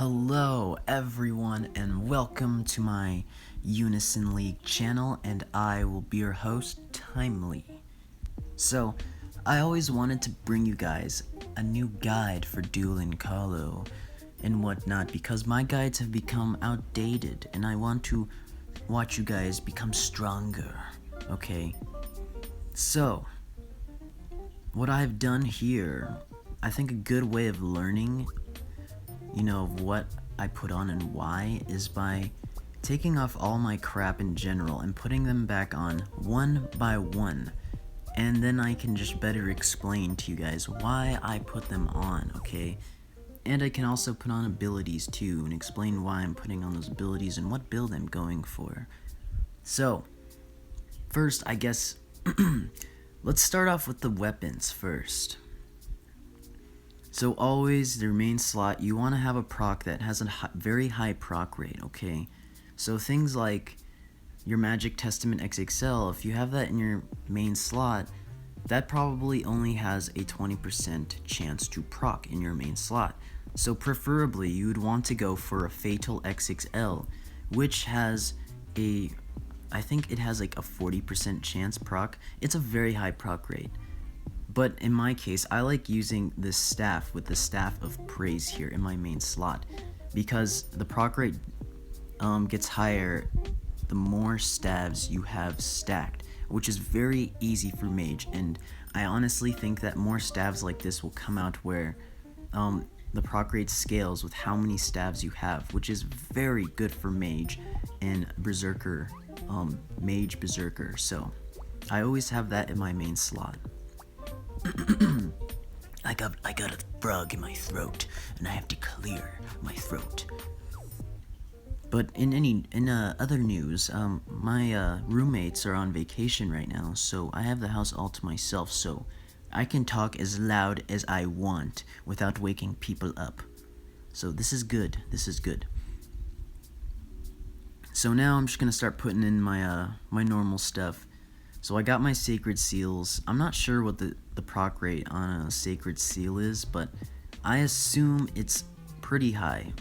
Hello everyone and welcome to my Unison League channel, and I will be your host, Timely. So, I always wanted to bring you guys a new guide for duel and colo and whatnot because my guides have become outdated and I want to watch you guys become stronger, okay? So, what I've done here, I think a good way of learning of what I put on and why is by taking off all my crap in general and putting them back on one by one, and then I can just better explain to you guys why I put them on, okay? And I can also put on abilities too and explain why I'm putting on those abilities and what build I'm going for. So, first, I guess, let's start off with the weapons first. So always, their main slot, you want to have a proc that has a very high proc rate, okay? So things like your Magic Testament XXL, if you have that in your main slot, that probably only has a 20% chance to proc in your main slot. So preferably, you would want to go for a Fatal XXL, which has I think it has like a 40% chance proc. It's a very high proc rate. But in my case, I like using this staff with the Staff of Praise here in my main slot, because the proc rate gets higher the more staves you have stacked, which is very easy for Mage, and I honestly think that more staves like this will come out where the proc rate scales with how many staves you have, which is very good for Mage and Berserker, Mage Berserker, so I always have that in my main slot. I got a frog in my throat, and I have to clear my throat. But in other news, my roommates are on vacation right now, so I have the house all to myself, so I can talk as loud as I want without waking people up. So this is good. This is good. So now I'm just gonna start putting in my my normal stuff. So I got my Sacred Seals. I'm not sure what the proc rate on a Sacred Seal is, but I assume it's pretty high.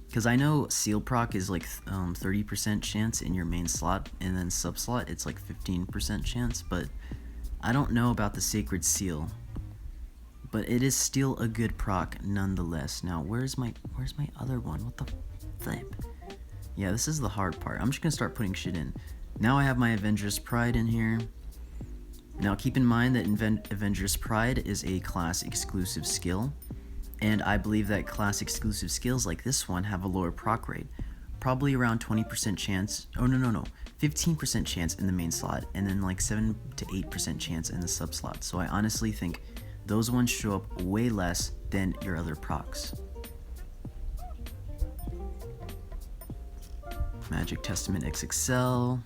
Because I know Seal proc is like 30% chance in your main slot, and then sub-slot it's like 15% chance, but I don't know about the Sacred Seal. But it is still a good proc nonetheless. Now, where's my other one? What the flip? Yeah, this is the hard part. I'm just gonna start putting shit in. Now I have my Avenger's Pride in here. Now keep in mind that Avenger's Pride is a class exclusive skill, and I believe that class exclusive skills like this one have a lower proc rate, probably around 20% chance, 15% chance in the main slot, and then like 7 to 8% chance in the sub slot. So I honestly think those ones show up way less than your other procs. Magic Testament XXL.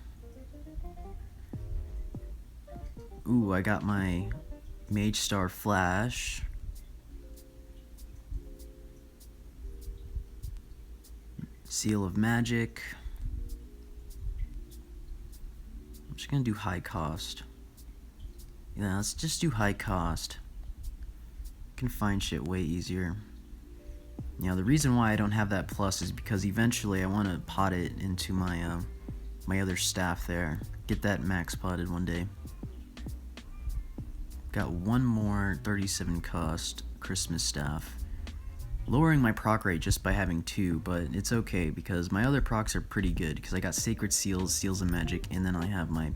Ooh, I got my Mage Star Flash. Seal of Magic. I'm just gonna do high cost. Yeah, let's just do high cost. Can find shit way easier. Now the reason why I don't have that plus is because eventually I want to pot it into my my other staff there. Get that max potted one day. Got one more 37 cost Christmas staff. Lowering my proc rate just by having two, but it's okay because my other procs are pretty good because I got Sacred Seals, Seals of Magic, and then I have my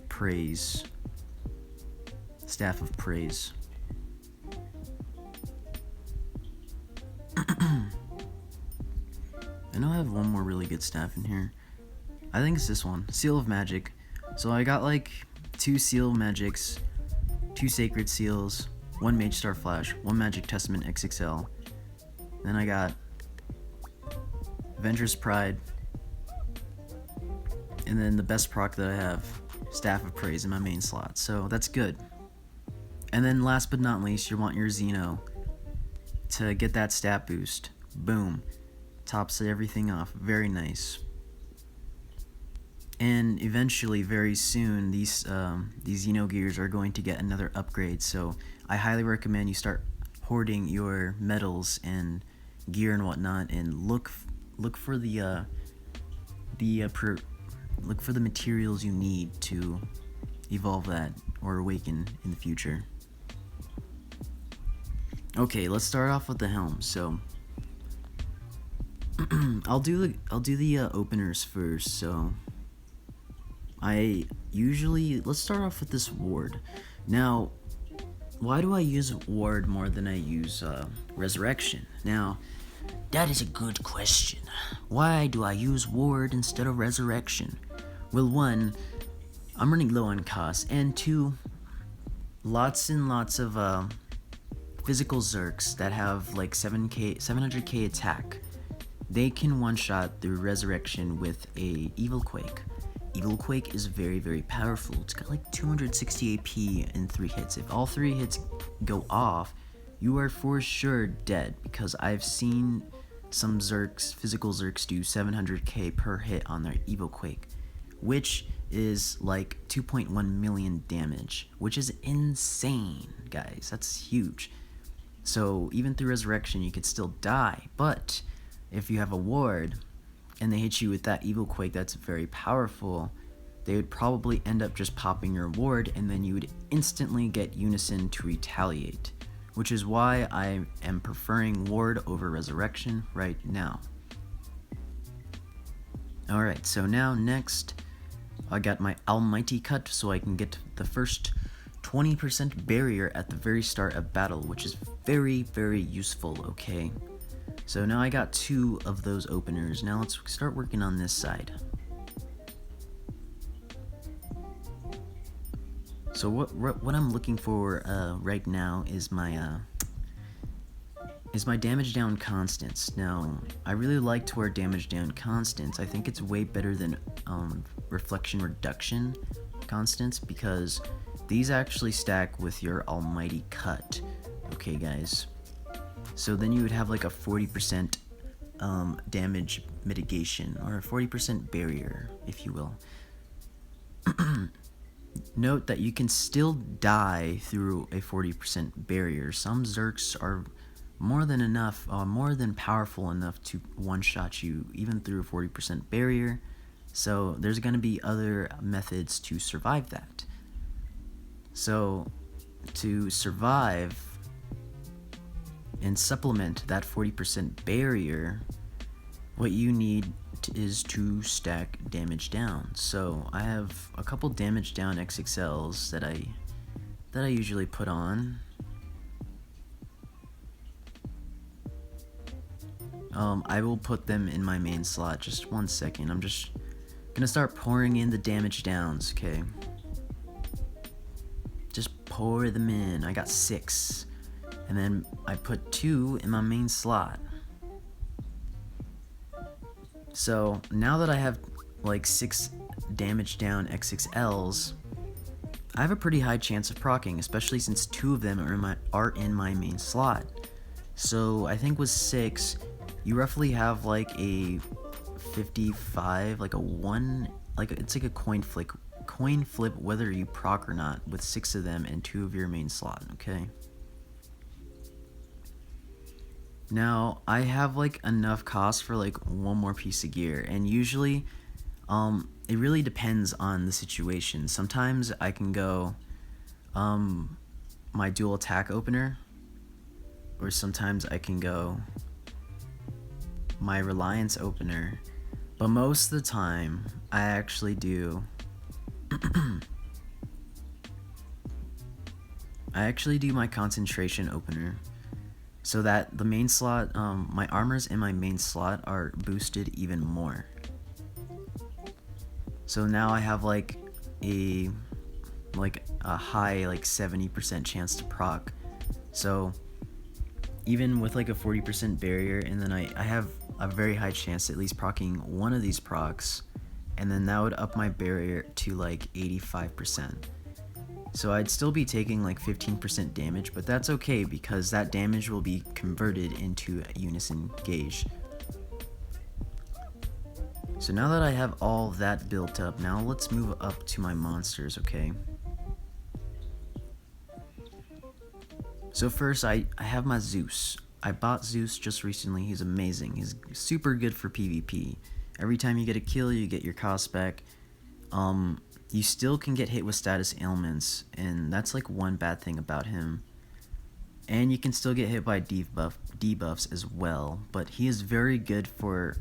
Praise, Staff of Praise. I know I have one more really good staff in here. I think it's this one, Seal of Magic. So I got like 2 Seal Magics, 2 Sacred Seals, 1 Mage Star Flash, 1 Magic Testament XXL. Then I got Avenger's Pride, and then the best proc that I have, Staff of Praise in my main slot. So that's good. And then last but not least, you want your Xeno to get that stat boost. Boom. Tops everything off. Very nice. And eventually, very soon, these Xeno gears are going to get another upgrade, so I highly recommend you start hoarding your medals and gear and whatnot, and look for look for the materials you need to evolve that or awaken in the future. Okay, let's start off with the Helm. So I'll do the openers first. So let's start off with this ward. Now, why do I use ward more than I use resurrection? Now, that is a good question. Why do I use ward instead of resurrection? Well, one, I'm running low on costs, and two, lots and lots of physical Zerks that have like 700k attack. They can one-shot through resurrection with a Evil Quake. Evil Quake is very, very powerful. It's got like 260 AP in 3 hits. If all 3 hits go off, you are for sure dead, because I've seen some Zerks, physical Zerks, do 700k per hit on their Evil Quake, which is like 2.1 million damage, which is insane, guys. That's huge. So even through resurrection, you could still die, but if you have a ward and they hit you with that Evil Quake that's very powerful, they would probably end up just popping your ward, and then you would instantly get Unison to retaliate, which is why I am preferring ward over resurrection right now. Alright, so now next, I got my Almighty Cut, so I can get the first 20% barrier at the very start of battle, which is very, very useful, okay? So now I got 2 of those openers. Now let's start working on this side. So what I'm looking for right now is my damage down constants. Now, I really like to wear damage down constants. I think it's way better than reflection reduction constants, because these actually stack with your Almighty Cut. Okay, guys. So then you would have like a 40% damage mitigation, or a 40% barrier, if you will. Note that you can still die through a 40% barrier. Some Zerks are more than powerful enough to one-shot you even through a 40% barrier. So there's going to be other methods to survive that. So to survive and supplement that 40% barrier, what you need is to stack damage down. So I have a couple damage down XXLs that I usually put on. I will put them in my main slot. Just 1 second. I'm just gonna start pouring in the damage downs, okay? Just pour them in. I got 6. And then I put 2 in my main slot. So now that I have like 6 damage down XXLs, I have a pretty high chance of proccing, especially since 2 of them are in my main slot. So I think with 6, you roughly have like a 55, like a 1, it's like a coin flip whether you proc or not, with 6 of them and 2 of your main slot, okay? Now, I have like enough cost for like 1 more piece of gear, and usually, it really depends on the situation. Sometimes I can go, my dual attack opener, or sometimes I can go my reliance opener, but most of the time, I actually do, my concentration opener, so that the main slot, my armors in my main slot are boosted even more. So now I have like a high 70% chance to proc. So even with like a 40% barrier, and then I have a very high chance at least proccing 1 of these procs, and then that would up my barrier to like 85%. So I'd still be taking like 15% damage, but that's okay because that damage will be converted into a Unison gauge. So now that I have all that built up, now let's move up to my monsters, okay? So first I have my Zeus. I bought Zeus just recently. He's amazing. He's super good for PvP. Every time you get a kill, you get your cost back. You still can get hit with status ailments, and that's like one bad thing about him. And you can still get hit by debuffs as well, but he is very good for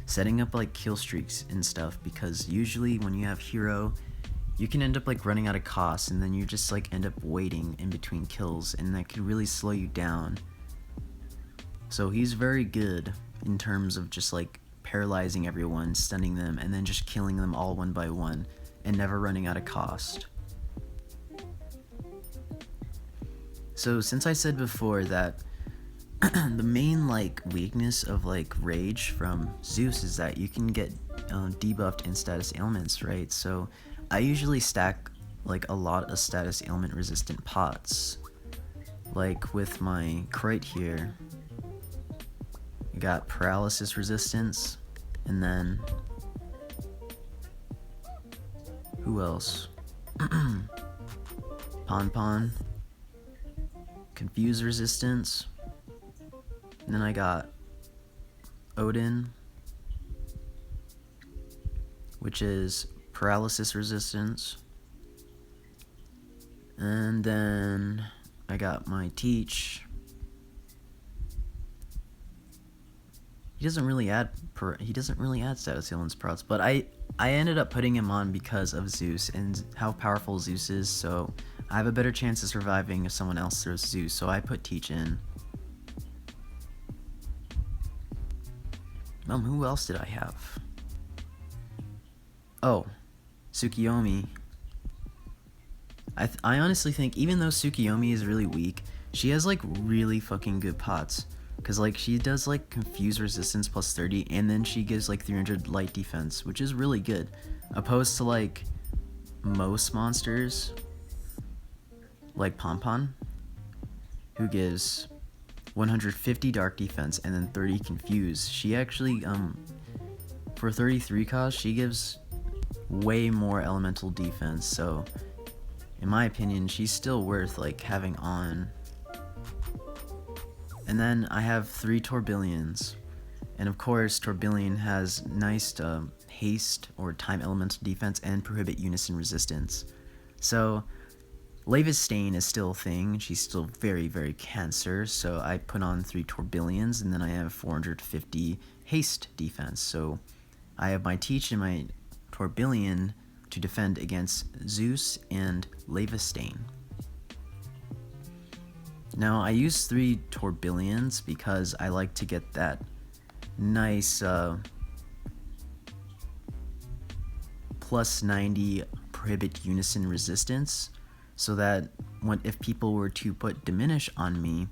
setting up like kill streaks and stuff, because usually when you have hero, you can end up like running out of cost, and then you just like end up waiting in between kills, and that could really slow you down. So he's very good in terms of just like paralyzing everyone, stunning them, and then just killing them all one by one and never running out of cost. So since I said before that the main like weakness of like rage from Zeus is that you can get debuffed in status ailments, right? So I usually stack like a lot of status ailment resistant pots. Like with my crate here, I got paralysis resistance, and then who else? Pon, confuse resistance, and then I got Odin, which is paralysis resistance, and then I got my Teach. He doesn't really add status ailments procs, but I ended up putting him on because of Zeus and how powerful Zeus is, so I have a better chance of surviving if someone else throws Zeus, so I put Teach in. Who else did I have? Oh, Tsukiyomi. I honestly think even though Tsukiyomi is really weak, she has like really fucking good pots. Cause like she does like confuse resistance plus 30, and then she gives like 300 light defense, which is really good. Opposed to like most monsters, like Pon, who gives 150 dark defense and then 30 confuse. She actually for 33 cost, she gives way more elemental defense, so in my opinion she's still worth like having on. And then I have 3 Tourbillons, and of course Tourbillon has nice haste or time elemental defense and prohibit unison resistance. So Lava's Stain is still a thing. She's still very, very cancer, so I put on 3 Tourbillons, and then I have 450 haste defense. So I have my Teach and my Tourbillon to defend against Zeus and Lava Stain. Now I use 3 Tourbillons because I like to get that nice plus 90 prohibit unison resistance, so that if people were to put diminish on me,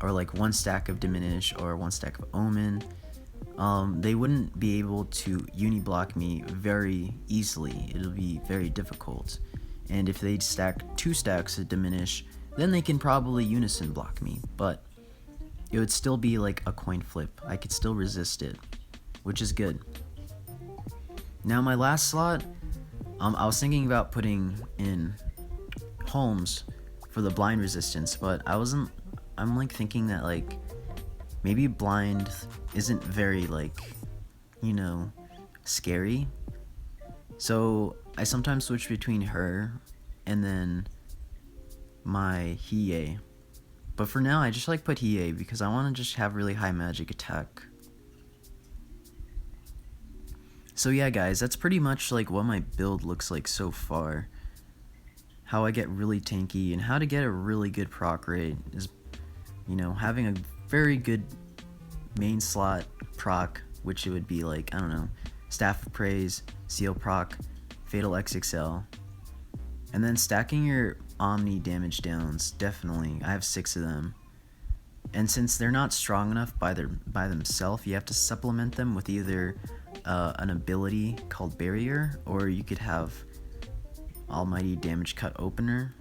or like 1 stack of diminish or 1 stack of omen, they wouldn't be able to uniblock me very easily. It'll be very difficult. And if they stack 2 stacks of diminish, then they can probably unison block me, but it would still be like a coin flip. I could still resist it, which is good. Now my last slot, I was thinking about putting in Helms for the blind resistance, but I'm like thinking that like maybe blind isn't very like, you know, scary. So I sometimes switch between her and then my Hiei. But for now I just like put Hiei because I want to just have really high magic attack. So yeah guys, that's pretty much like what my build looks like so far. How I get really tanky and how to get a really good proc rate is, you know, having a very good main slot proc, which it would be like, I don't know, Staff of Praise, Seal proc, Fatal XXL, and then stacking your Omni damage downs. Definitely, I have 6 of them, and since they're not strong enough by themselves, you have to supplement them with either an ability called Barrier, or you could have Almighty Damage Cut Opener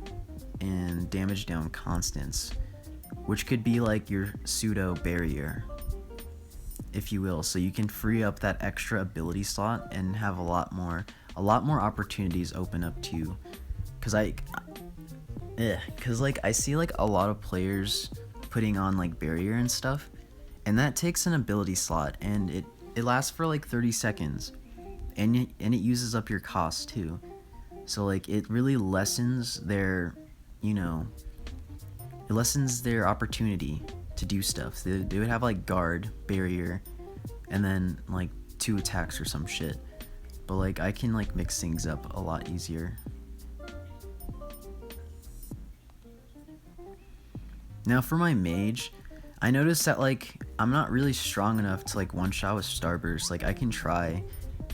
and Damage Down Constants, which could be like your pseudo barrier, if you will, so you can free up that extra ability slot and have a lot more opportunities open up to you. Cause I see like a lot of players putting on like barrier and stuff, and that takes an ability slot, and it lasts for like 30 seconds, and it uses up your cost too. So like it really lessens their, you know, it lessens their opportunity to do stuff. They would have like guard, barrier, and then like 2 attacks or some shit. But like I can like mix things up a lot easier. Now for my mage, I noticed that like I'm not really strong enough to like one shot with Starburst. Like I can try,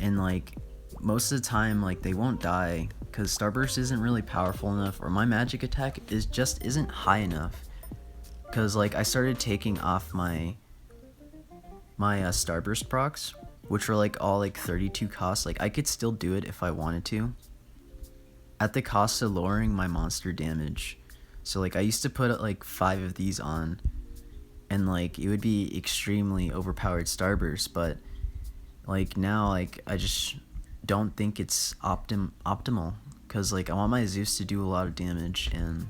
and like most of the time like they won't die because Starburst isn't really powerful enough, or my magic attack isn't high enough. Cause like I started taking off my Starburst procs, which were like all like 32 costs. Like I could still do it if I wanted to, at the cost of lowering my monster damage. So like I used to put like 5 of these on, and like it would be extremely overpowered Starburst, but like now like I just don't think it's optimal, because like I want my Zeus to do a lot of damage, and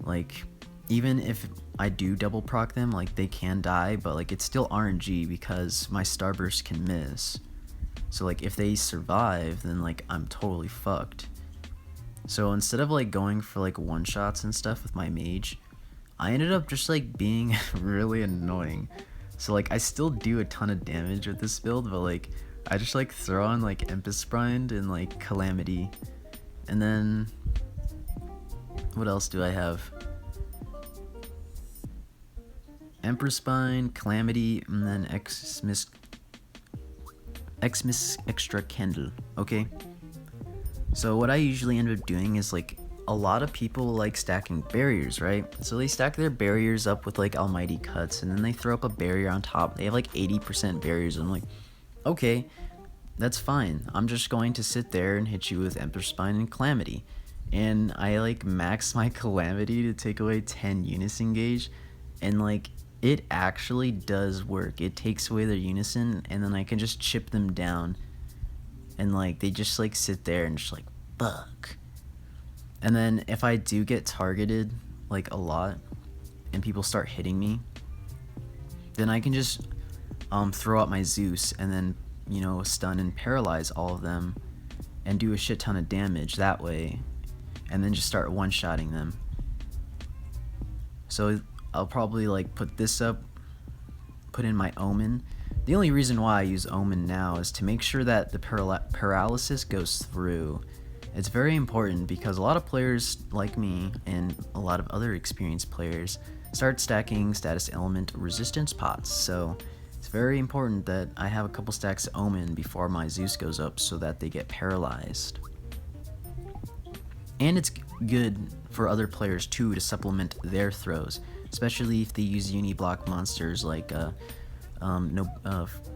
like even if I do double proc them, like they can die, but like it's still RNG because my Starburst can miss. So like if they survive, then like I'm totally fucked. So instead of like going for like one shots and stuff with my mage, I ended up just like being really annoying. So like I still do a ton of damage with this build, but like I just like throw on like Empress Brine and like Calamity, and then what else do I have? Empress Spine, Calamity, and then Xmas Extra Candle. Okay. So what I usually end up doing is like a lot of people like stacking barriers, right? So they stack their barriers up with like Almighty Cuts, and then they throw up a barrier on top. They have like 80% barriers. I'm like, okay, that's fine. I'm just going to sit there and hit you with Emperor Spine and Calamity. And I like max my Calamity to take away 10 Unison gauge, and like it actually does work. It takes away their Unison, and then I can just chip them down, and like they just like sit there and just like fuck. And then if I do get targeted like a lot and people start hitting me, then I can just throw out my Zeus and then, you know, stun and paralyze all of them and do a shit ton of damage that way, and then just start one-shotting them. So I'll probably like put this up, put in my Omen. The only reason why I use Omen now is to make sure that the paralysis goes through. It's very important because a lot of players like me and a lot of other experienced players start stacking status element resistance pots. So it's very important that I have a couple stacks of Omen before my Zeus goes up so that they get paralyzed. And it's good for other players too to supplement their throws, especially if they use uniblock monsters like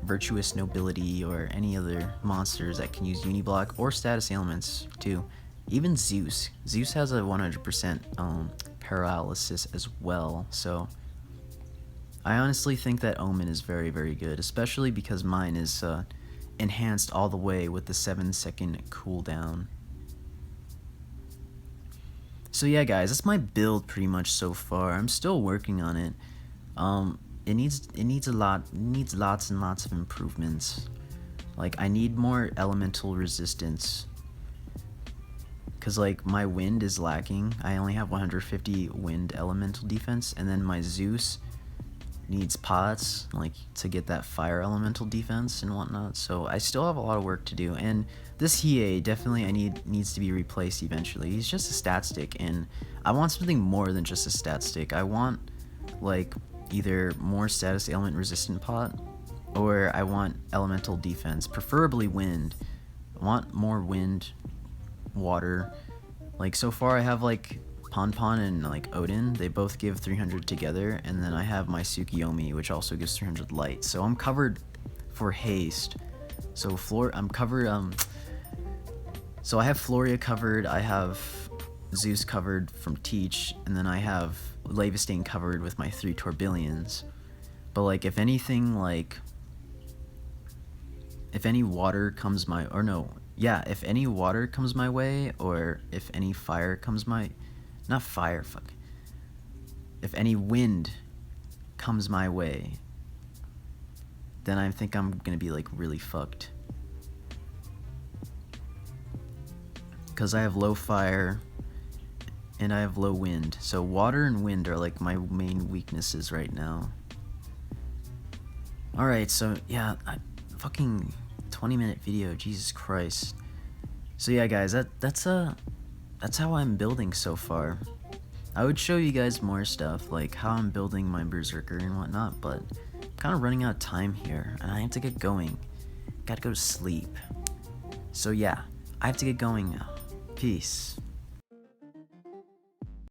Virtuous Nobility or any other monsters that can use uniblock or status ailments too. Even Zeus. Zeus has a 100% paralysis as well, so I honestly think that Omen is very, very good, especially because mine is enhanced all the way with the 7-second cooldown. So yeah guys, that's my build pretty much so far. I'm still working on it. It needs lots and lots of improvements. Like I need more elemental resistance, cause like my wind is lacking. I only have 150 wind elemental defense, and then my Zeus needs pots like to get that fire elemental defense and whatnot. So I still have a lot of work to do, and this Hiei definitely needs to be replaced eventually. He's just a stat stick, and I want something more than just a stat stick. I want like either more status ailment resistant pot, or I want elemental defense, preferably wind. I want more wind, water. Like so far I have like Ponpon and like Odin, they both give 300 together, and then I have my Tsukiyomi, which also gives 300 light. So I'm covered for haste. So I'm covered. So I have Floria covered, I have Zeus covered from Teach, and then I have Lavastain covered with my 3 Tourbillons. But like if anything, like if any water comes my, or no, yeah, if any water comes my way, or if any fire comes my, not fire, fuck. if any wind comes my way, then I think I'm gonna be like really fucked. Because I have low fire and I have low wind. So water and wind are like my main weaknesses right now. Alright, so yeah, fucking 20-minute video, Jesus Christ. So yeah guys, that's how I'm building so far. I would show you guys more stuff, like how I'm building my berserker and whatnot, but I'm kind of running out of time here, and I have to get going. Gotta go to sleep. So yeah, I have to get going now. Peace.